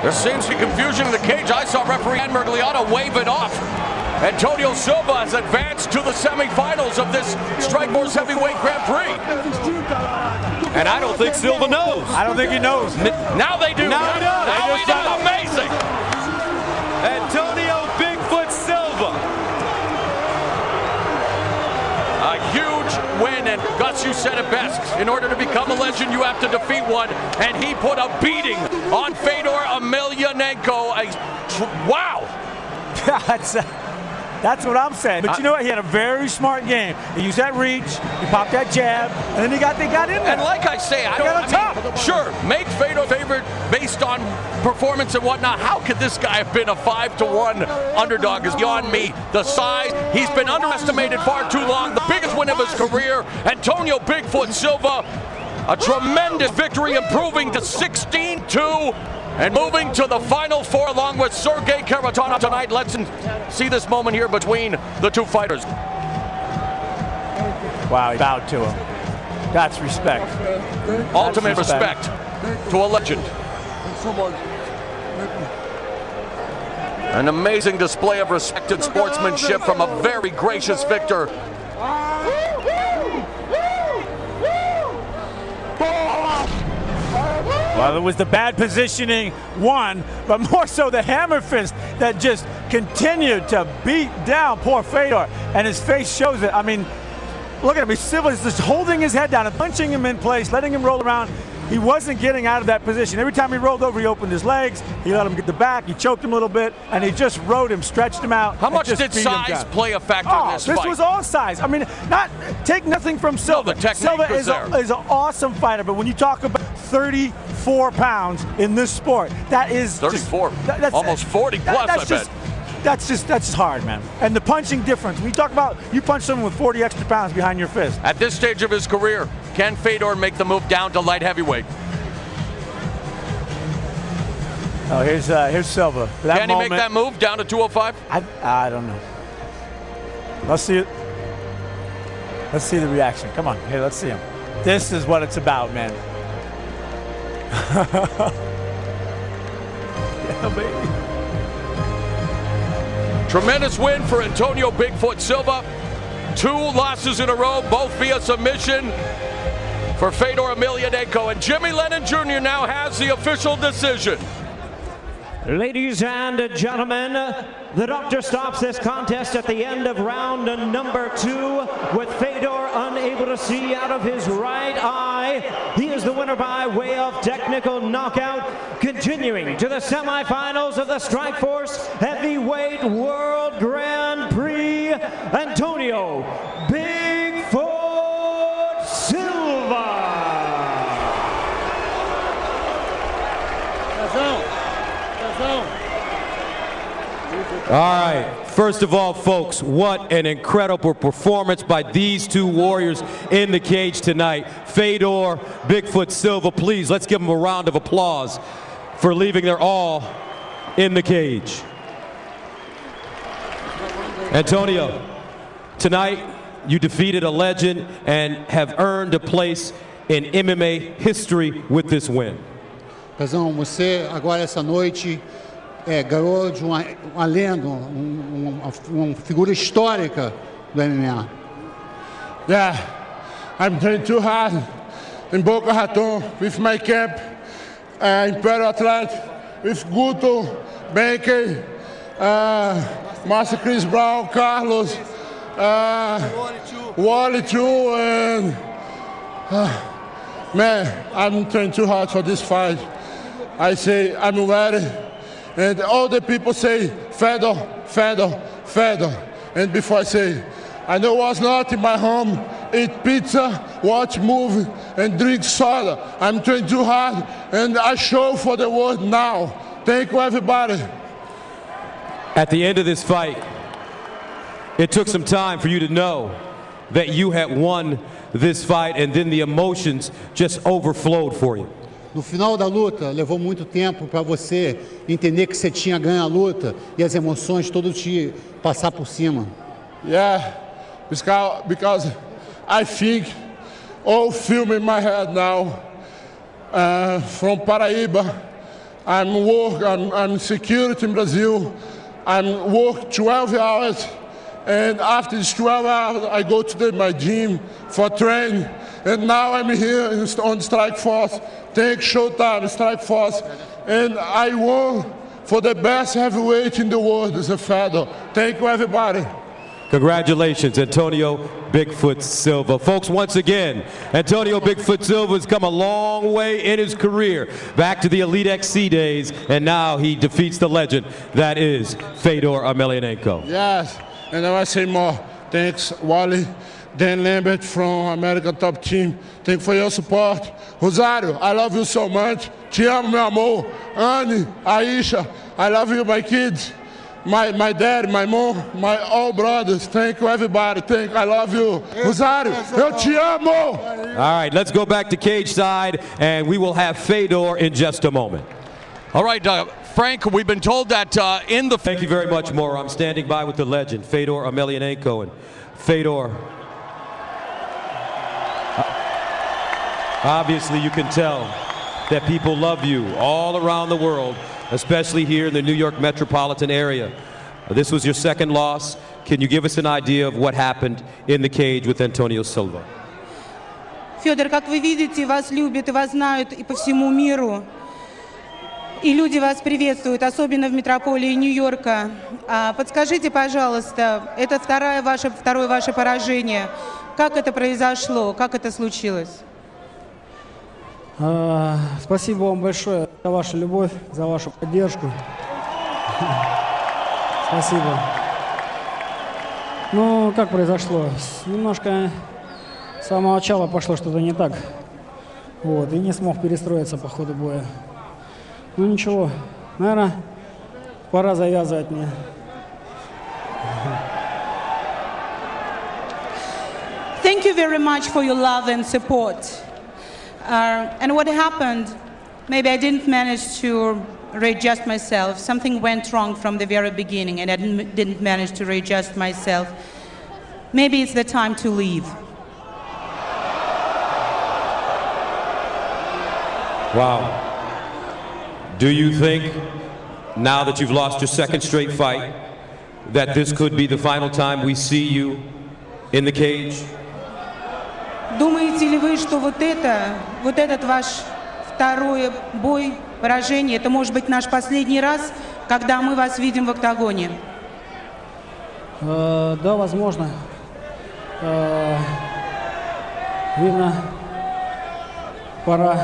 There seems to be confusion in the cage. I saw referee Ann Mergliata wave it off. Antonio Silva has advanced to the semifinals of this Strikeforce Heavyweight Grand Prix. And I don't think Silva knows. I don't think he knows. Now they do. Now he does. Now he does. Amazing. Antonio Bigfoot Silva. A huge win, and Gus, you said it best. In order to become a legend, you have to defeat one, and he put a beating on Fedor Emelianenko. Wow. That's what I'm saying. But you know what? He had a very smart game. He used that reach, he popped that jab, and then they got in there. And like I say, sure, make Fedor favorite based on performance and whatnot. How could this guy have been a 5-1 underdog? Is beyond me. The size, he's been underestimated far too long. The biggest win of his career, Antonio Bigfoot Silva, a tremendous victory, improving to 16-2. And moving to the Final Four along with Sergey Karatanov tonight. Let's see this moment here between the two fighters. Wow, he bowed to him. That's respect. Ultimate respect to a legend. An amazing display of respect and sportsmanship from a very gracious victor. Well, it was the bad positioning, one, but more so the hammer fist that just continued to beat down poor Fedor, and his face shows it. I mean, look at him. Silva is just holding his head down and punching him in place, letting him roll around. He wasn't getting out of that position. Every time he rolled over, he opened his legs, he let him get the back, he choked him a little bit, and he just rode him, stretched him out. How much did size play a factor in this fight? This was all size. I mean, take nothing from Silva. No, the technique Silva was is an awesome fighter, but when you talk about 34 pounds in this sport, that is 34, that's almost 40 plus, I bet. That's just hard, man. And the punching difference. When you talk about you punch someone with 40 extra pounds behind your fist. At this stage of his career, can Fedor make the move down to light heavyweight? Oh, here's Silva. Can he make that move down to 205? I don't know. Let's see it. Let's see the reaction. Come on, here, let's see him. This is what it's about, man. Yeah, baby. Tremendous win for Antonio Bigfoot Silva. 2 losses in a row, both via submission for Fedor Emelianenko. And Jimmy Lennon Jr. now has the official decision. Ladies and gentlemen, the doctor stops this contest at the end of round number 2 with Fedor unable to see out of his right eye. He is the winner by way of technical knockout. Continuing to the semifinals of the Strikeforce Heavyweight World Grand Prix, Antonio Bigfoot Silva. All right, first of all, folks, what an incredible performance by these two warriors in the cage tonight. Fedor, Bigfoot Silva, please, let's give them a round of applause for leaving their all in the cage. Antonio, tonight you defeated a legend and have earned a place in MMA history with this win. Pezão, você agora essa noite ganhou de uma lenda, uma figura histórica do MMA. Yeah, I'm training too hard in Boca Raton with my camp, Imperial Athlete, with Guto, Baker, Master Chris Brown, Carlos, Wally too, and man, I'm training too hard for this fight. I say I'm ready. And all the people say, Fedor, Fedor, Fedor. And before I say, I know I was not in my home, eat pizza, watch movie, and drink soda. I'm training too hard, and I show for the world now. Thank you, everybody. At the end of this fight, it took some time for you to know that you had won this fight, and then the emotions just overflowed for you. No final da luta, levou muito tempo para você entender que você tinha ganho a luta e as emoções todas te passar por cima. Yeah, because I think all film in my head now, from Paraíba, I'm security in Brazil. I'm work 12 hours, and after these 12 hours, I go to my gym for training. And now I'm here on Strikeforce. Thank Showtime, Strikeforce, and I won for the best heavyweight in the world as a fedor. Thank you, everybody. Congratulations, Antonio Bigfoot Silva. Folks, once again, Antonio Bigfoot Silva has come a long way in his career, back to the Elite XC days, and now he defeats the legend that is Fedor Emelianenko. Yes, and I want to say more. Thanks, Wally, Dan Lambert from American Top Team. Thank you for your support. Rosario, I love you so much. Te amo, meu amor. Annie, Aisha, I love you, my kids. My dad, my mom, my all brothers. Thank you, everybody. I love you. Rosario, eu te amo. All right, let's go back to cage side, and we will have Fedor in just a moment. All right, Frank, we've been told that in the... Thank you very much, Mauro. I'm standing by with the legend, Fedor Emelianenko. And Fedor, obviously you can tell that people love you all around the world, especially here in the New York metropolitan area. This was your second loss. Can you give us an idea of what happened in the cage with Antonio Silva? Федор, как вы видите, вас любят и вас знают и по всему миру. И люди вас приветствуют, особенно в метрополии Нью-Йорка. Подскажите, пожалуйста, это второе ваше поражение. Как это произошло? Как это случилось? Спасибо вам большое за вашу любовь, за вашу поддержку. Спасибо. Ну, как произошло? Немножко с самого начала пошло что-то не так. Вот, и не смог перестроиться по ходу боя. Ну ничего, наверное, пора завязывать мне. Thank you very much for your love and support. And what happened, maybe I didn't manage to readjust myself. Something went wrong from the very beginning, and I didn't manage to readjust myself. Maybe it's the time to leave. Wow. Do you think, now that you've lost your second straight fight, that this could be the final time we see you in the cage? Думаете ли вы, что вот этот ваш второй бой, поражение, это может быть наш последний раз, когда мы вас видим в октагоне? Да, возможно. Видно, пора.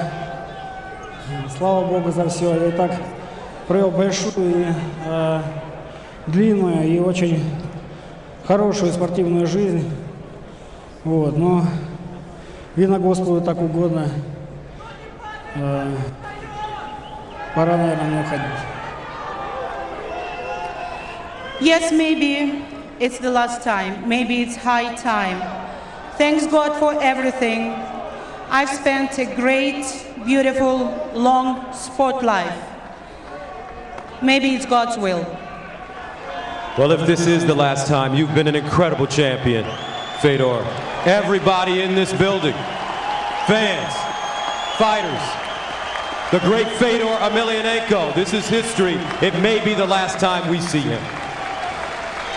Слава Богу за все. Я и так провел большую и длинную и очень хорошую спортивную жизнь. Вот, но видно, Господу так угодно. Пора, наверное, мне уходить. Yes, maybe it's the last time. Maybe it's high time. Thanks God for everything. I've spent a great, beautiful, long sport life. Maybe it's God's will. Well, if this is the last time, you've been an incredible champion, Fedor. Everybody in this building, fans, fighters, the great Fedor Emelianenko. This is history. It may be the last time we see him.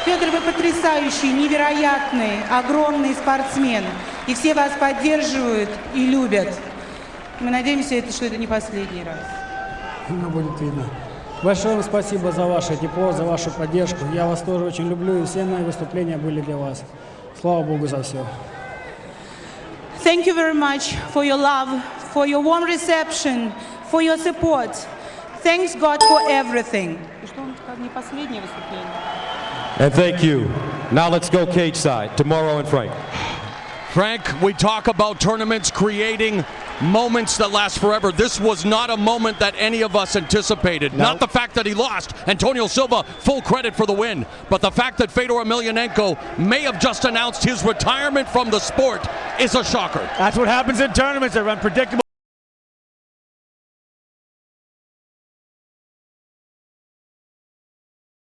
Федор, вы потрясающий, невероятный, огромный спортсмен. И все вас поддерживают и любят. Мы надеемся, что это не последний раз. Ну, будет видно. Большое вам спасибо за ваше тепло, за вашу поддержку. Я вас тоже очень люблю, и все мои выступления были для вас. Слава Богу за все. Thank you very much for your love, for your warm reception, for your support. Thanks God for everything. Не последнее выступление. And thank you. Now let's go cage side to Mauro and Frank. Frank, we talk about tournaments creating moments that last forever. This was not a moment that any of us anticipated. No. Not the fact that he lost. Antonio Silva, full credit for the win. But the fact that Fedor Emelianenko may have just announced his retirement from the sport is a shocker. That's what happens in tournaments. They're unpredictable.